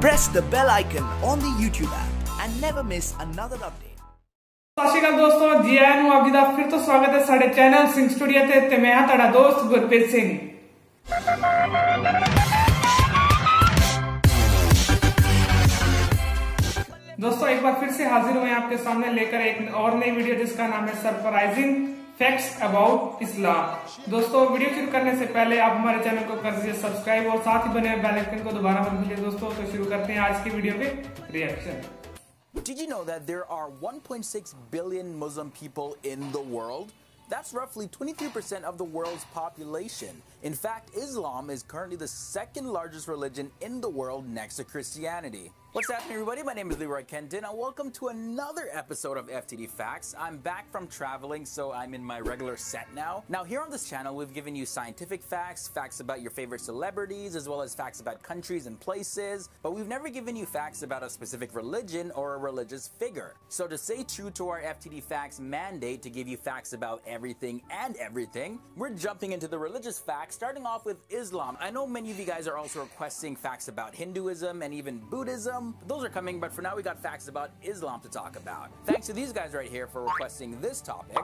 Press the bell icon on the YouTube app and never miss another update. ਸਤਿ ਸ਼੍ਰੀ ਅਕਾਲ ਦੋਸਤੋ, ਜੀ ਆਇਆਂ ਨੂੰ ਆਪ ਜੀ ਦਾ ਫਿਰ ਤੋਂ ਸਵਾਗਤ ਹੈ ਸਾਡੇ ਚੈਨਲ ਸਿੰਘ ਸਟੂਡੀਓ ਤੇ ਮੈਂ ਹਾਂ ਤੁਹਾਡਾ ਦੋਸਤ ਗੁਰਪ੍ਰੀਤ ਸਿੰਘ। दोस्तों एक बार फिर से हाजिर हुए आपके सामने लेकर एक और नई वीडियो जिसका नाम है सरप्राइजिंग फैक्ट्स अबाउट इस्लाम। दोस्तों वीडियो शुरू करने से पहले आप हमारे चैनल को कर दीजिए सब्सक्राइब और साथ ही बने बेल आइकन को दोबारा बंद कीजिए। दोस्तों तो शुरू करते हैं आज की वीडियो पे reaction. Did you know that there are 1.6 billion Muslim people in the world? That's roughly 23% of the world's population. In fact, Islam is currently the second largest religion in the world next to Christianity. What's happening, everybody? My name is Leroy Kenton, and welcome to another episode of FTD Facts. I'm back from traveling, so I'm in my regular set now. Now, here on this channel, we've given you scientific facts, facts about your favorite celebrities, as well as facts about countries and places, but we've never given you facts about a specific religion or a religious figure. So to stay true to our FTD Facts mandate to give you facts about everything and everything, we're jumping into the religious facts, starting off with Islam. I know many of you guys are also requesting facts about Hinduism and even Buddhism. Those are coming, but for now we got facts about Islam to talk about. Thanks to these guys right here for requesting this topic.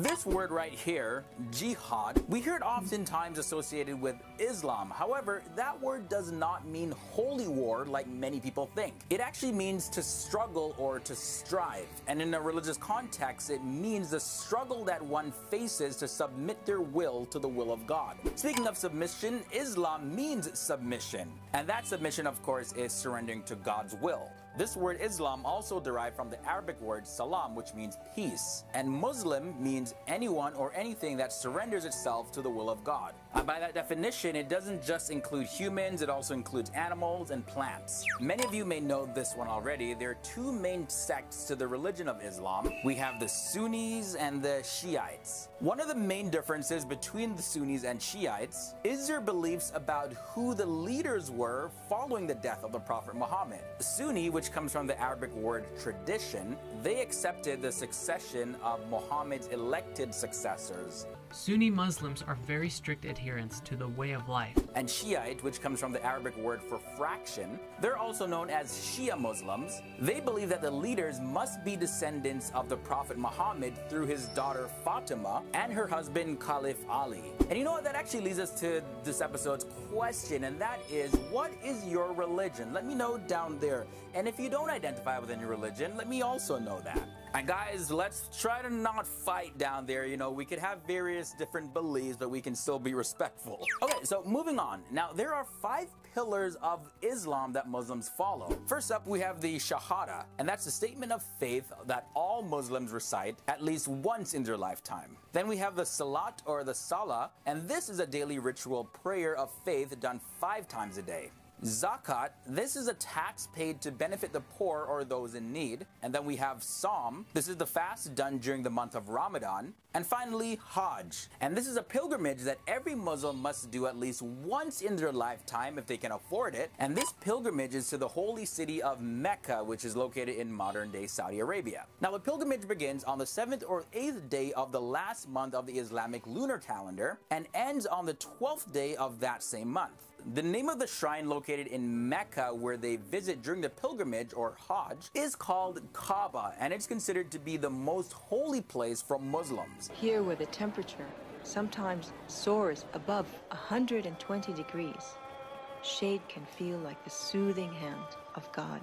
This word right here, jihad, we hear it oftentimes associated with Islam. However, that word does not mean holy war like many people think. It actually means to struggle or to strive. And in a religious context, it means the struggle that one faces to submit their will to the will of God. Speaking of submission, Islam means submission. And that submission, of course, is surrendering to God's will. This word Islam also derived from the Arabic word salam, which means peace. And Muslim means anyone or anything that surrenders itself to the will of God. And by that definition, it doesn't just include humans, it also includes animals and plants. Many of you may know this one already. There are two main sects to the religion of Islam. We have the Sunnis and the Shiites. One of the main differences between the Sunnis and Shiites is their beliefs about who the leaders were following the death of the Prophet Muhammad. The Sunni, which comes from the Arabic word tradition, they accepted the succession of Muhammad's elected successors. Sunni Muslims are very strict adherents to the way of life. And Shiite, which comes from the Arabic word for fraction, they're also known as Shia Muslims. They believe that the leaders must be descendants of the Prophet Muhammad through his daughter Fatima and her husband Caliph Ali. And you know what? That actually leads us to this episode's question, and that is, what is your religion? Let me know down there. And if you don't identify with any religion, let me also know that. And guys, let's try to not fight down there. You know, we could have various different beliefs, but we can still be respectful. Okay, so moving on. Now, there are 5 pillars of Islam that Muslims follow. First up, we have the Shahada, and that's the statement of faith that all Muslims recite at least once in their lifetime. Then we have the Salat or the Salah, and this is a daily ritual prayer of faith done 5 times a day. Zakat, this is a tax paid to benefit the poor or those in need. And then we have Psalm, this is the fast done during the month of Ramadan. And finally, Hajj, and this is a pilgrimage that every Muslim must do at least once in their lifetime if they can afford it. And this pilgrimage is to the holy city of Mecca, which is located in modern-day Saudi Arabia. Now, the pilgrimage begins on the 7th or 8th day of the last month of the Islamic lunar calendar and ends on the 12th day of that same month. The name of the shrine located in Mecca where they visit during the pilgrimage or Hajj is called Kaaba, and it's considered to be the most holy place for Muslims. Here where the temperature sometimes soars above 120 degrees, shade can feel like the soothing hand of God.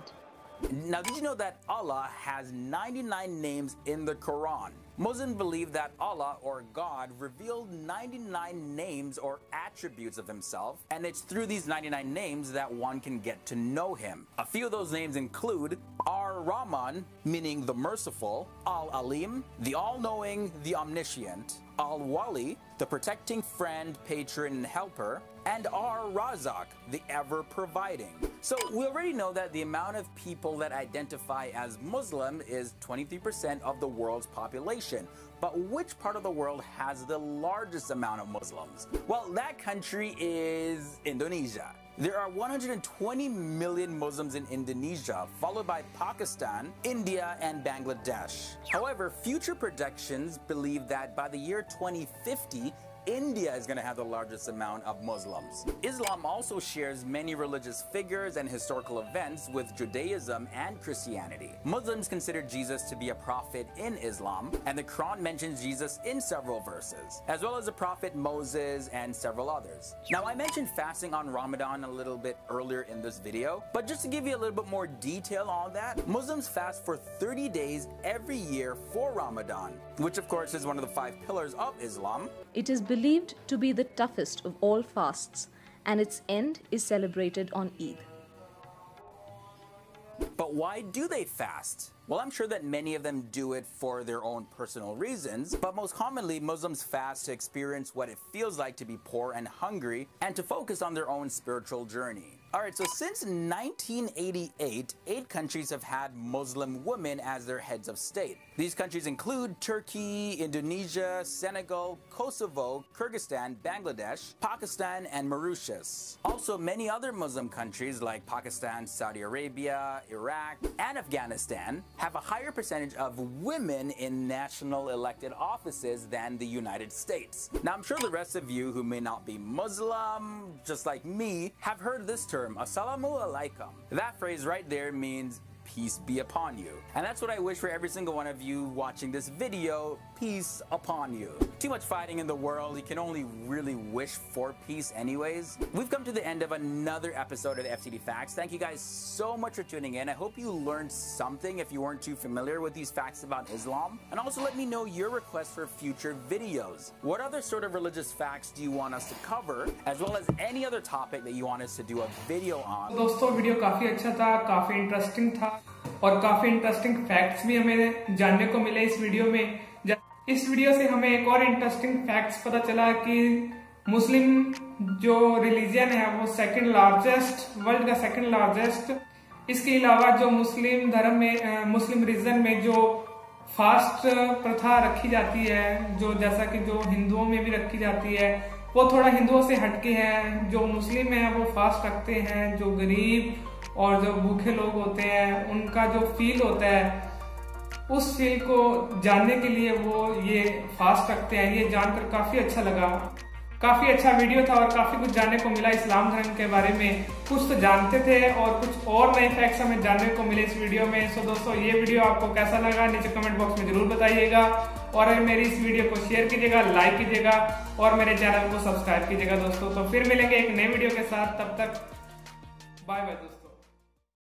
Now, did you know that Allah has 99 names in the Quran? Muslims believe that Allah or God revealed 99 names or attributes of himself, and it's through these 99 names that one can get to know him. A few of those names include Ar-Rahman, meaning the merciful, Al-Alim, the all-knowing, the omniscient, Al-Wali, the protecting friend, patron, and helper, and Ar-Razak, the ever-providing. So we already know that the amount of people that identify as Muslim is 23% of the world's population. But which part of the world has the largest amount of Muslims? Well, that country is Indonesia. There are 120 million Muslims in Indonesia, followed by Pakistan, India, and Bangladesh. However, future projections believe that by the year 2050, India is going to have the largest amount of Muslims. Islam also shares many religious figures and historical events with Judaism and Christianity. Muslims consider Jesus to be a prophet in Islam, and the Quran mentions Jesus in several verses, as well as the prophet Moses and several others. Now, I mentioned fasting on Ramadan a little bit earlier in this video, but just to give you a little bit more detail on that, Muslims fast for 30 days every year for Ramadan, which of course is one of the 5 pillars of Islam. It is believed to be the toughest of all fasts, and its end is celebrated on Eid. But why do they fast? Well, I'm sure that many of them do it for their own personal reasons, but most commonly, Muslims fast to experience what it feels like to be poor and hungry and to focus on their own spiritual journey. Alright, so since 1988, 8 countries have had Muslim women as their heads of state. These countries include Turkey, Indonesia, Senegal, Kosovo, Kyrgyzstan, Bangladesh, Pakistan, and Mauritius. Also, many other Muslim countries like Pakistan, Saudi Arabia, Iraq, and Afghanistan have a higher percentage of women in national elected offices than the United States. Now, I'm sure the rest of you who may not be Muslim, just like me, have heard this term, Assalamu alaikum. That phrase right there means peace be upon you. And that's what I wish for every single one of you watching this video, peace upon you. Too much fighting in the world, you can only really wish for peace anyways. We've come to the end of another episode of the FTD Facts. Thank you guys so much for tuning in. I hope you learned something if you weren't too familiar with these facts about Islam. And also let me know your requests for future videos. What other sort of religious facts do you want us to cover, as well as any other topic that you want us to do a video on? दोस्तों video काफी अच्छा था, काफी interesting था और काफी interesting facts भी हमें जानने को मिले इस वीडियो में। इस वीडियो से हमें एक और इंटरेस्टिंग फैक्ट्स पता चला कि मुस्लिम जो रिलीजन है वो वर्ल्ड का सेकंड लार्जेस्ट। इसके अलावा जो मुस्लिम धर्म में, मुस्लिम रिलीजन में जो फास्ट प्रथा रखी जाती है, जो जैसा कि जो हिंदुओं में भी रखी जाती है, वो थोड़ा हिंदुओं से हटके है। जो मुस्लिम है वो फास्ट रखते हैं, जो गरीब और जो भूखे लोग होते हैं उनका जो फील होता है, उस फील को जानने के लिए वो ये फास्ट रखते हैं। ये जानकर काफी अच्छा लगा, काफी अच्छा वीडियो था और काफी कुछ जानने को मिला इस्लाम धर्म के बारे में। कुछ तो जानते थे और कुछ और नए फैक्ट्स हमें जानने को मिले इस वीडियो में। सो दोस्तों, ये वीडियो आपको कैसा लगा नीचे कमेंट बॉक्स में जरूर बताइएगा और मेरी इस वीडियो को शेयर कीजिएगा, लाइक कीजिएगा और मेरे चैनल को सब्सक्राइब कीजिएगा दोस्तों। तो फिर मिलेंगे एक नए वीडियो के साथ, तब तक बाय बाय दोस्तों।